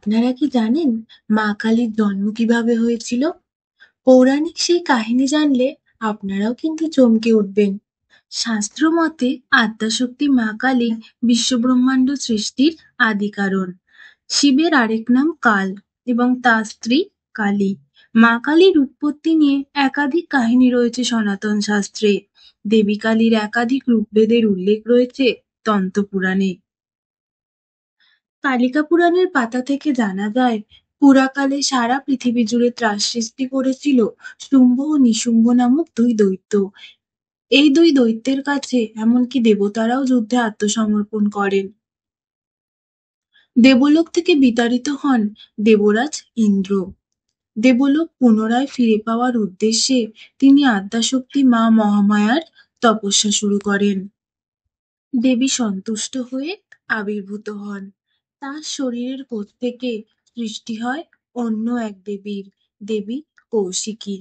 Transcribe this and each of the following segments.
আপনারা কি জানেন মা কালীর জন্ম কিভাবে হয়েছিল? পৌরাণিক সেই কাহিনী জানলে আপনারাও কিন্তু চমকে উঠবেন। শাস্ত্র মতে আদ্যাশক্তি মা কালী বিশ্বব্রহ্মাণ্ড সৃষ্টির আদি কারণ। শিবের আরেক নাম কাল এবং তার স্ত্রী কালী। মা কালীর উৎপত্তি নিয়ে একাধিক কাহিনী রয়েছে সনাতন শাস্ত্রে। দেবী কালীর একাধিক রূপভেদের উল্লেখ রয়েছে তন্ত্রপুরাণে। কালিকা পুরাণের পাতা থেকে জানা যায়, পুরাকালে সারা পৃথিবী জুড়ে ত্রাস সৃষ্টি করেছিল শুম্ভ ও নিশুম্ভ নামক দুই দৈত্য। এই দুই দৈত্যের কাছে এমনকি দেবতারাও যুদ্ধে আত্মসমর্পণ করেন। দেবলোক থেকে বিতাড়িত হন দেবরাজ ইন্দ্র। দেবলোক পুনরায় ফিরে পাওয়ার উদ্দেশ্যে তিনি আদ্যাশক্তি মা মহামায়ার তপস্যা শুরু করেন। দেবী সন্তুষ্ট হয়ে আবির্ভূত হন। তার শরীরের কোষ থেকে সৃষ্টি হয় অন্য এক দেবীর, দেবী কৌশিকী।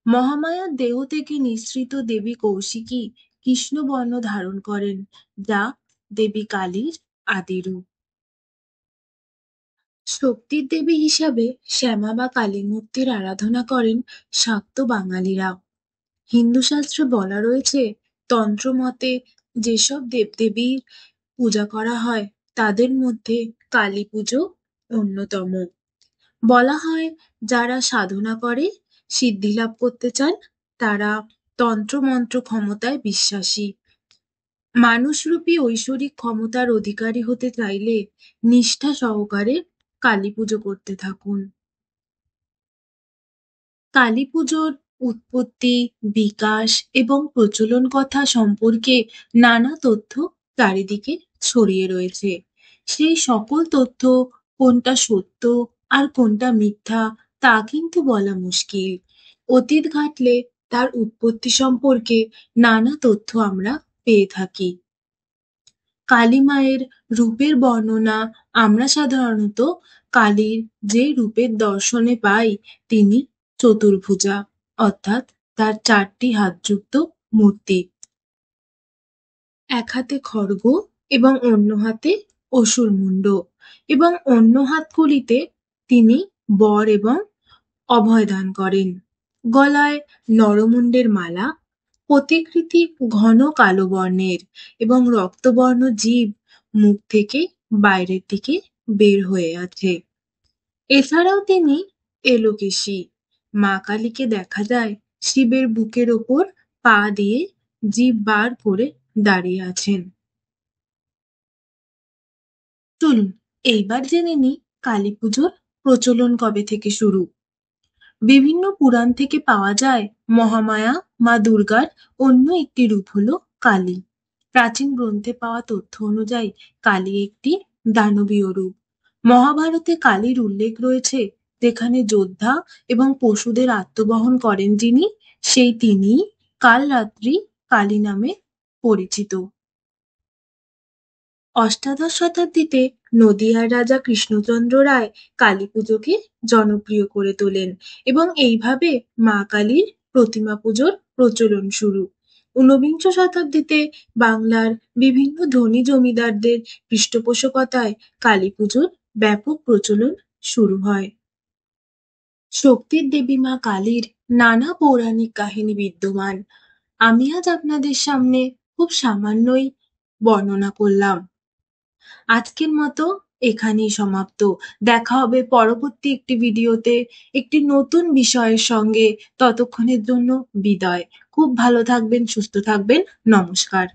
মহামায়ার দেহ থেকে নিঃসৃত দেবী কৌশিকী কৃষ্ণবর্ণ ধারণ করেন, যা দেবী কালীর আদি রূপ। শক্তির দেবী হিসাবে শ্যামা বা কালী মূর্তির আরাধনা করেন শাক্ত বাঙালিরা। হিন্দু শাস্ত্রে বলা রয়েছে, তন্ত্রমতে যেসব দেবদেবীর পূজা করা হয় তাদের মধ্যে কালী পুজো অন্যতম। বলা হয়, যারা সাধনা করে সিদ্ধি লাভ করতে চান তারা তন্ত্রমন্ত্র ক্ষমতায় বিশ্বাসী। মানুষরূপী ঐশ্বরিক ক্ষমতার অধিকারী হতে চাইলে নিষ্ঠা সহকারে কালী পুজো করতে থাকুন। কালী পুজোর উৎপত্তি, বিকাশ এবং প্রচলন কথা সম্পর্কে নানা তথ্য চারিদিকে ছড়িয়ে রয়েছে। সেই সকল তথ্য কোনটা সত্য আর কোনটা মিথ্যা তা কিন্তু বলা মুশকিল। অতীত ঘাঁটলে তার উৎপত্তি সম্পর্কে নানা তথ্য আমরা পেয়ে থাকি। কালী মায়ের রূপের বর্ণনা আমরা সাধারণত কালীর যে রূপের দর্শনে পাই তিনি চতুর্ভুজা, অর্থাৎ তার 4টি হাতযুক্ত মূর্তি। এক হাতে খড়গ এবং অন্য হাতে অসুরমুণ্ড, এবং অন্য হাতগুলিতে তিনি বর এবং অভয় দান করেন। গলায় নরমুণ্ডের মালা, প্রতিকৃতি ঘন কালো বর্ণের এবং রক্তবর্ণ জীব মুখ থেকে বাইরের দিকে বের হয়ে আছে। এছাড়াও তিনি এলোকেশী। মা কালীকে দেখা যায় শিবের বুকের ওপর পা দিয়ে জিভ বার করে দাঁড়িয়ে আছেন। চলুন এইবার জেনে নিই কালী পুজোর প্রচলন কবে থেকে শুরু। বিভিন্ন পুরাণ থেকে পাওয়া যায় মহামায়া মা দুর্গার অন্য একটি রূপ হলো কালী। প্রাচীন গ্রন্থে পাওয়া তথ্য অনুযায়ী কালী একটি দানবীয় রূপ। মহাভারতে কালীর উল্লেখ রয়েছে, যেখানে যোদ্ধা এবং পশুদের আত্মবহন করেন যিনি, সেই তিনিই কালরাত্রি কালী নামে পরিচিত। অষ্টাদশ শতাব্দীতে নদিয়ার রাজা কৃষ্ণচন্দ্র রায় কালী পুজোকে জনপ্রিয় করে তোলেন এবং এইভাবে মা কালীর প্রতিমা পুজোর প্রচলন শুরু। ঊনবিংশ শতাব্দীতে বাংলার বিভিন্ন ধনী জমিদারদের পৃষ্ঠপোষকতায় কালী পুজোর ব্যাপক প্রচলন শুরু হয়। শক্তির দেবী মা কালীর নানা পৌরাণিক কাহিনী বিদ্যমান। আমি আজ আপনাদের সামনে খুব সামান্যই বর্ণনা করলাম। আজকের মতো এখানেই সমাপ্ত। দেখা হবে পরবর্তী একটি ভিডিওতে একটি নতুন বিষয়ের সঙ্গে। ততক্ষণের জন্য বিদায়। খুব ভালো থাকবেন, সুস্থ থাকবেন। নমস্কার।